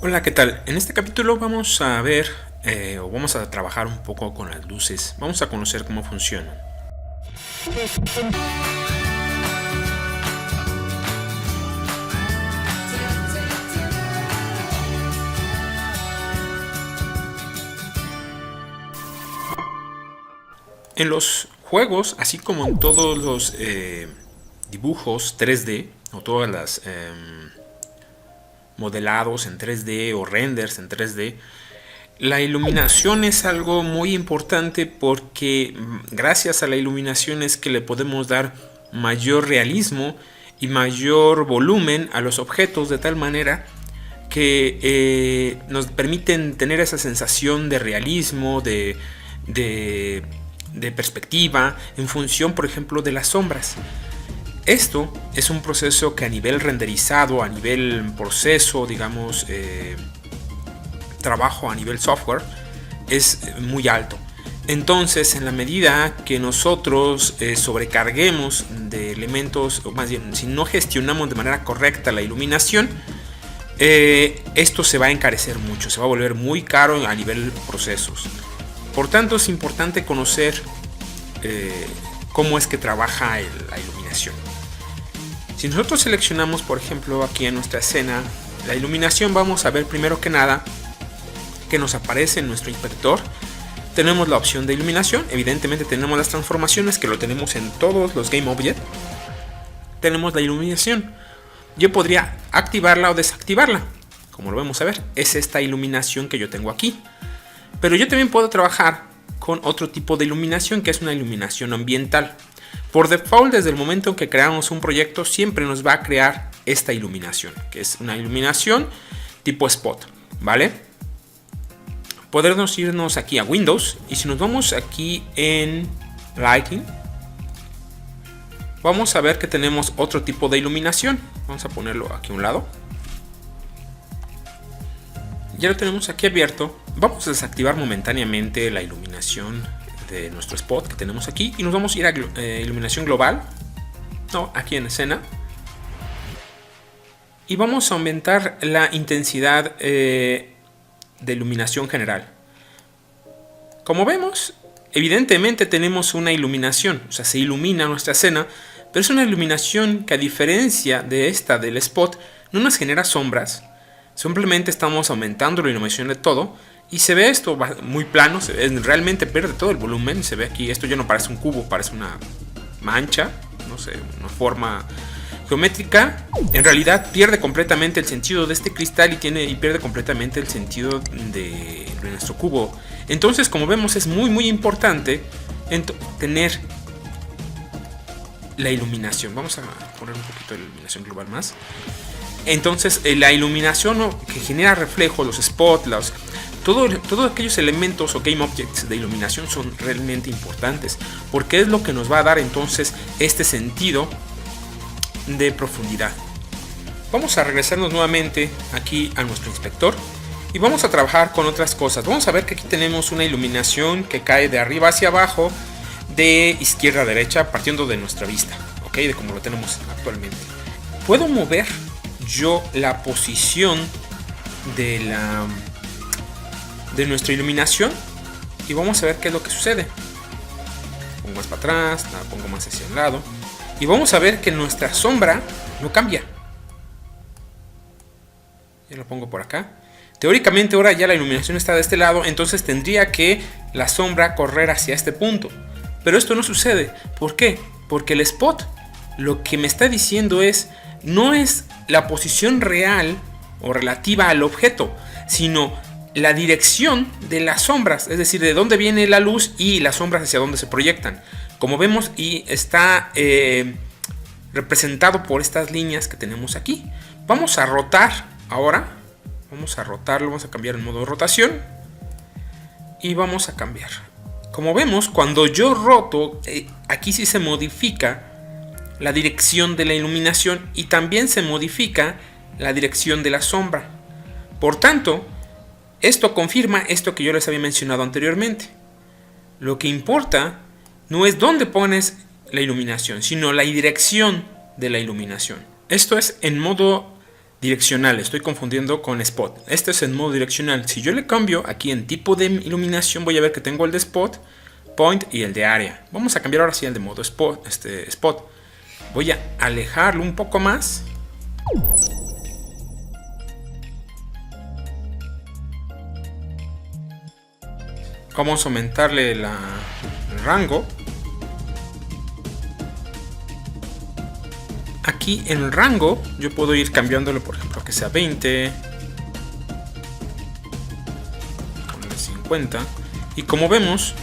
Hola, ¿qué tal? En este capítulo vamos a ver o vamos a trabajar un poco con las luces. Vamos a conocer cómo funcionan. En los juegos, así como en todos los dibujos 3D o todas las modelados en 3D o renders en 3D, la iluminación es algo muy importante porque gracias a la iluminación es que le podemos dar mayor realismo y mayor volumen a los objetos de tal manera que nos permiten tener esa sensación de realismo, de perspectiva en función, por ejemplo, de las sombras. Esto es un proceso que a nivel renderizado, a nivel proceso, digamos, trabajo a nivel software, es muy alto. Entonces, en la medida que nosotros sobrecarguemos de elementos, o más bien, si no gestionamos de manera correcta la iluminación, esto se va a encarecer mucho, se va a volver muy caro a nivel procesos. Por tanto, es importante conocer cómo es que trabaja la iluminación. Si nosotros seleccionamos, por ejemplo, aquí en nuestra escena, la iluminación, vamos a ver primero que nada que nos aparece en nuestro inspector. Tenemos la opción de iluminación, evidentemente tenemos las transformaciones, que lo tenemos en todos los Game Object. Tenemos la iluminación. Yo podría activarla o desactivarla. Como lo vamos a ver, es esta iluminación que yo tengo aquí. Pero yo también puedo trabajar con otro tipo de iluminación, que es una iluminación ambiental. Por default, desde el momento en que creamos un proyecto, siempre nos va a crear esta iluminación, que es una iluminación tipo spot, ¿vale? Podemos irnos aquí a Windows, y si nos vamos aquí en Lighting, vamos a ver que tenemos otro tipo de iluminación. Vamos a ponerlo aquí a un lado. Ya lo tenemos aquí abierto. Vamos a desactivar momentáneamente la iluminación de nuestro spot que tenemos aquí y nos vamos a ir a iluminación global. No, aquí en escena. Y vamos a aumentar la intensidad de iluminación general. Como vemos, evidentemente tenemos una iluminación, o sea, se ilumina nuestra escena, pero es una iluminación que, a diferencia de esta del spot, no nos genera sombras. Simplemente estamos aumentando la iluminación de todo y se ve esto muy plano, realmente pierde todo el volumen. Se ve aquí, esto ya no parece un cubo, parece una mancha, no sé, una forma geométrica. En realidad pierde completamente el sentido de este cristal y pierde completamente el sentido de nuestro cubo. Entonces, como vemos, es muy importante tener la iluminación. Vamos a poner un poquito de iluminación global más. Entonces, la iluminación que genera reflejos, los spots, todos aquellos elementos o game objects de iluminación son realmente importantes, porque es lo que nos va a dar entonces este sentido de profundidad. Vamos a regresarnos nuevamente aquí a nuestro inspector y vamos a trabajar con otras cosas. Vamos a ver que aquí tenemos una iluminación que cae de arriba hacia abajo, de izquierda a derecha, partiendo de nuestra vista, ¿ok? De como lo tenemos actualmente. Puedo mover yo la posición de nuestra iluminación y vamos a ver qué es lo que sucede. Pongo más para atrás, la pongo más hacia un lado y vamos a ver que nuestra sombra no cambia. Ya lo pongo por acá. Teóricamente ahora ya la iluminación está de este lado, entonces tendría que la sombra correr hacia este punto, pero esto no sucede. ¿Por qué? Porque el spot lo que me está diciendo no es la posición real o relativa al objeto, sino la dirección de las sombras, es decir, de dónde viene la luz y las sombras hacia dónde se proyectan. Como vemos, y está representado por estas líneas que tenemos aquí. Vamos a rotar ahora. Vamos a rotarlo, vamos a cambiar el modo de rotación y vamos a cambiar. Como vemos, cuando yo roto, aquí sí se modifica la dirección de la iluminación y también se modifica la dirección de la sombra. Por tanto, esto confirma esto que yo les había mencionado anteriormente. Lo que importa no es dónde pones la iluminación, sino la dirección de la iluminación. Esto es en modo direccional. Estoy confundiendo con spot. Este es el modo direccional. Si yo le cambio aquí en tipo de iluminación, voy a ver que tengo el de spot, point y el de área. Vamos a cambiar ahora sí el de modo spot. Voy a alejarlo un poco más. Vamos a aumentarle el rango. Aquí en el rango yo puedo ir cambiándolo, por ejemplo, que sea 20, ponerle 50, y como vemos,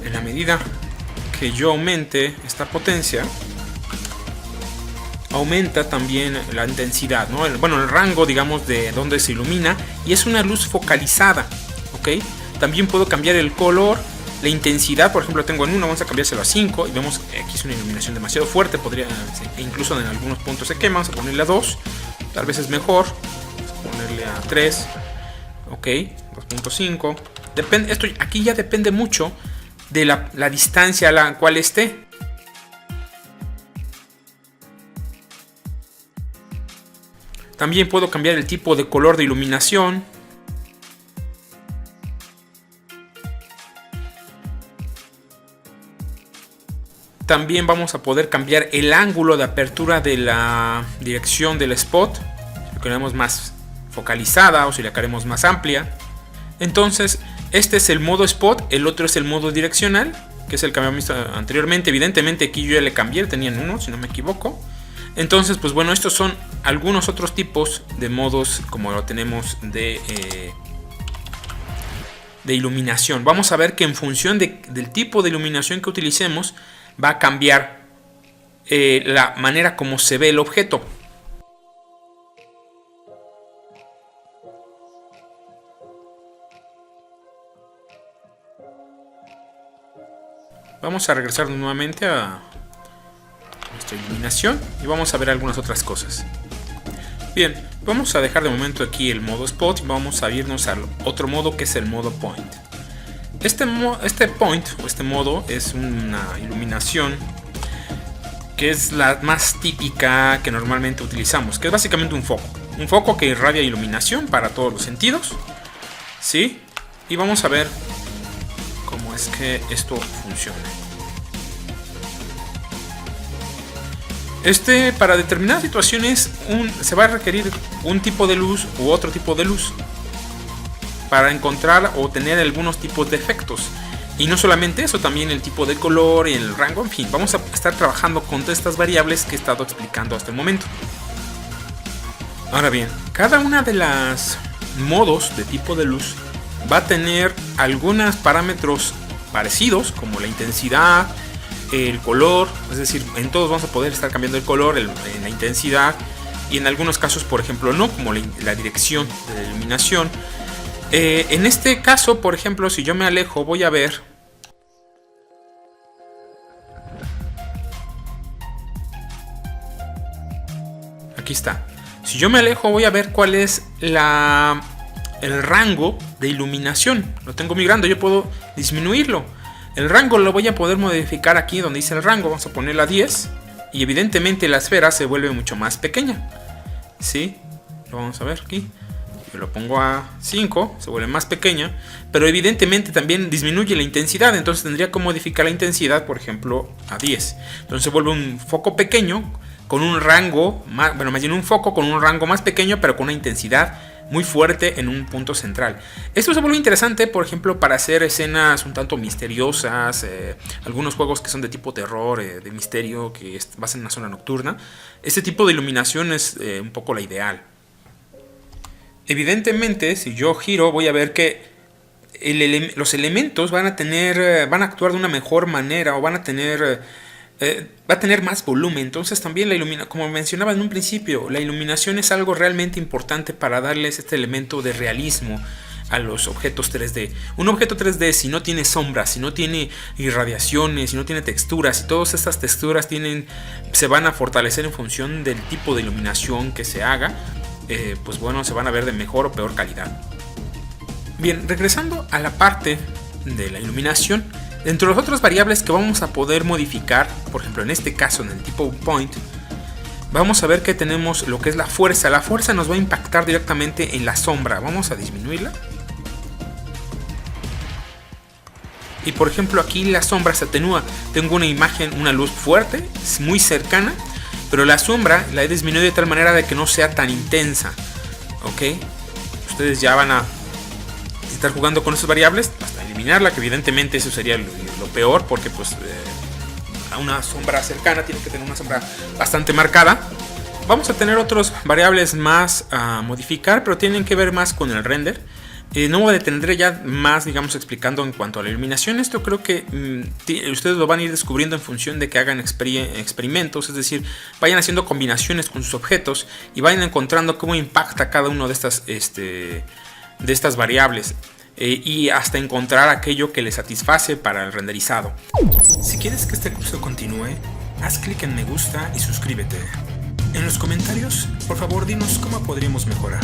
en la medida que yo aumente esta potencia, aumenta también la intensidad, ¿no? El rango, digamos, de donde se ilumina, y es una luz focalizada, ¿ok? También puedo cambiar el color, la intensidad, por ejemplo, tengo en 1, vamos a cambiárselo a 5, y vemos que aquí es una iluminación demasiado fuerte, podría, incluso en algunos puntos se quema, vamos a ponerle a 2, tal vez es mejor, vamos a ponerle a 3, ok, 2.5, esto aquí ya depende mucho de la distancia a la cual esté. También puedo cambiar el tipo de color de iluminación. También vamos a poder cambiar el ángulo de apertura de la dirección del spot. Si lo queremos más focalizada o si la queremos más amplia. Entonces, este es el modo spot, el otro es el modo direccional, que es el que habíamos visto anteriormente. Evidentemente aquí yo ya le cambié, tenían uno, si no me equivoco. Entonces, pues bueno, estos son algunos otros tipos de modos como lo tenemos de iluminación. Vamos a ver que en función del tipo de iluminación que utilicemos va a cambiar la manera como se ve el objeto. Vamos a regresar nuevamente a nuestra iluminación y vamos a ver algunas otras cosas. Bien, vamos a dejar de momento aquí el modo spot y vamos a irnos al otro modo, que es el modo point. Este point o este modo es una iluminación que es la más típica que normalmente utilizamos, que es básicamente un foco que irradia iluminación para todos los sentidos, ¿sí? Y vamos a ver cómo es que esto funciona. Para determinadas situaciones se va a requerir un tipo de luz u otro tipo de luz para encontrar o tener algunos tipos de efectos. Y no solamente eso, también el tipo de color y el rango, en fin, vamos a estar trabajando con todas estas variables que he estado explicando hasta el momento. Ahora bien, cada una de las modos de tipo de luz va a tener algunos parámetros parecidos, como la intensidad, el color, es decir, en todos vamos a poder estar cambiando el color, la intensidad, y en algunos casos, por ejemplo, no, como la dirección de la iluminación. En este caso, por ejemplo, si yo me alejo, voy a ver aquí está. Si yo me alejo, voy a ver cuál es el rango de iluminación. Lo tengo muy grande, yo puedo disminuirlo. El rango lo voy a poder modificar aquí donde dice el rango. Vamos a ponerlo a 10. Y evidentemente la esfera se vuelve mucho más pequeña, ¿sí? Lo vamos a ver aquí. Yo lo pongo a 5, se vuelve más pequeña. Pero evidentemente también disminuye la intensidad. Entonces tendría que modificar la intensidad, por ejemplo, a 10. Entonces se vuelve un foco pequeño con un rango, más bien un foco con un rango más pequeño, pero con una intensidad muy fuerte en un punto central. Esto se vuelve interesante, por ejemplo, para hacer escenas un tanto misteriosas, algunos juegos que son de tipo terror, de misterio, que vas en una zona nocturna. Este tipo de iluminación es un poco la ideal. Evidentemente, si yo giro, voy a ver que los elementos van a actuar de una mejor manera, o va a tener más volumen. Entonces también como mencionaba en un principio, la iluminación es algo realmente importante para darles este elemento de realismo a los objetos 3D. Un objeto 3D, si no tiene sombras, si no tiene irradiaciones, si no tiene texturas, y todas estas texturas se van a fortalecer en función del tipo de iluminación que se haga, pues bueno, se van a ver de mejor o peor calidad. Bien, regresando a la parte de la iluminación, Dentro de las otras variables que vamos a poder modificar, por ejemplo en este caso en el tipo point, vamos a ver que tenemos lo que es la fuerza. La fuerza nos va a impactar directamente en la sombra. Vamos a disminuirla. Y por ejemplo aquí la sombra se atenúa. Tengo una imagen, una luz fuerte, muy cercana, pero la sombra la he disminuido de tal manera de que no sea tan intensa. Ok, ustedes ya van a estar jugando con esas variables hasta eliminarla, que evidentemente eso sería lo peor, porque pues a una sombra cercana tiene que tener una sombra bastante marcada. Vamos a tener otras variables más a modificar, pero tienen que ver más con el render. No me detendré ya más, digamos, explicando en cuanto a la iluminación. Esto creo que ustedes lo van a ir descubriendo en función de que hagan experimentos, es decir, vayan haciendo combinaciones con sus objetos y vayan encontrando cómo impacta cada una de estas variables. Y hasta encontrar aquello que les satisface para el renderizado. Si quieres que este curso continúe, haz clic en me gusta y suscríbete. En los comentarios, por favor, dinos cómo podríamos mejorar.